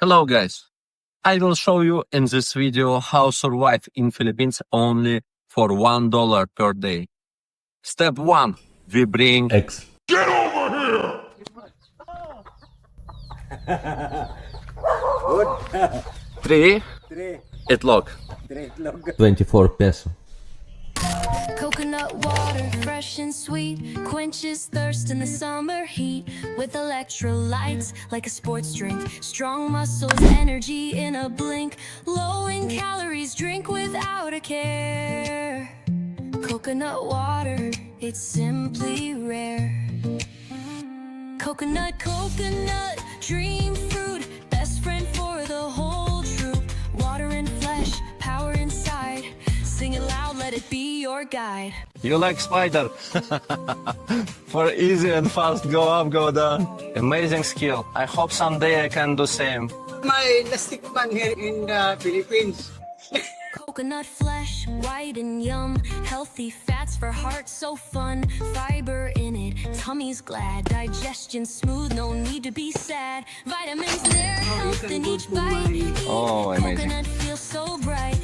Hello guys, I will show you in this video how survive in Philippines only for $1 per day. Step 1, we bring X. Get over here! 3, it lock. 24 peso. Coconut water, fresh and sweet, quenches thirst in the summer heat. With electrolytes, like a sports drink, strong muscles, energy in a blink. Low in calories, drink without a care. Coconut water, it's simply rare. Coconut, dream fruit, best friend for the whole troop. Water and flesh, power inside. Sing it loud, let it be your guide. You like spider? For easy and fast go up, go down. Amazing skill. I hope someday I can do same. My lastik man here in the Philippines. Coconut flesh, white and yum. Healthy fats for heart, so fun. Fiber in it, tummy's glad. Digestion smooth, no need to be sad. Vitamins there, health in each bite. Oh, amazing. Coconut feels so bright.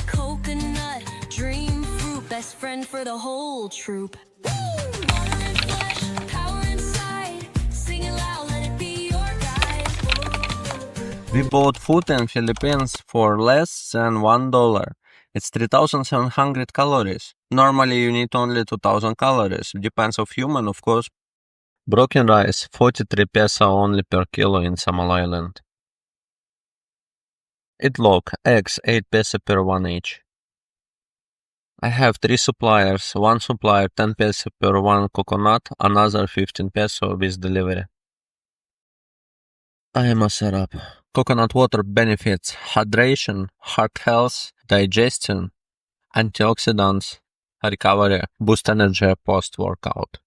Coconut, dream fruit. Best friend for the whole troop. Water and flesh, power inside. Sing it loud, let it be your guide. We bought food in Philippines for less than $1. It's 3,700 calories. Normally you need only 2,000 calories. Depends of human, of course. Broken rice, 43 peso only per kilo in Samal Island. It lock, eggs, 8 peso per one each. I have 3 suppliers. One supplier 10 peso per one coconut, another 15 peso with delivery. I am a syrup. Coconut water benefits hydration, heart health, digestion, antioxidants, recovery, boost energy post-workout.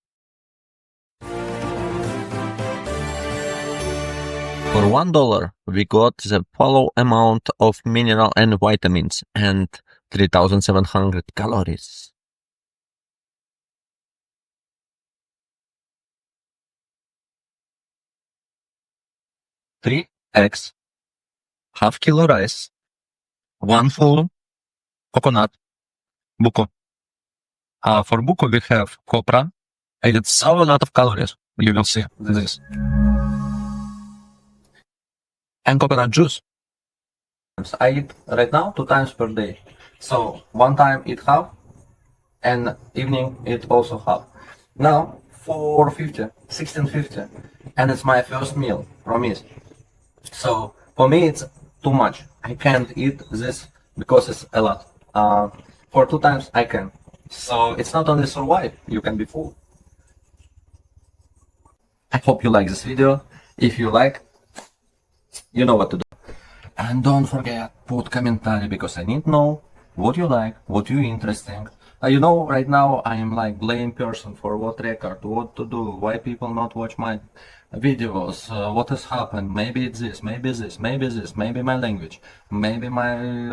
For $1, we got the follow amount of mineral and vitamins and 3,700 calories. Three eggs, half kilo rice, one full coconut, buko. For buko we have copra, and it's so a lot of calories. You will see this. And coconut juice. I eat right now 2 times per day. So one time eat half, and evening eat also half. Now 450, 1650, and it's my first meal, promise. So for me it's too much. I can't eat this because it's a lot. For 2 times I can. So it's not only survive, you can be full. I hope you like this video. If you like, you know what to do. And don't forget, put commentary because I need to know what you like, what you interesting. You know, right now I am like blame person for what record, what to do, why people not watch my videos, what has happened, maybe it's this, maybe this, maybe this, maybe my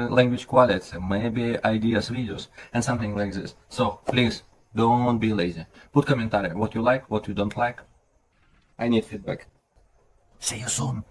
language quality, maybe ideas, videos, and something like this. So please, don't be lazy. Put commentary, what you like, what you don't like. I need feedback. See you soon.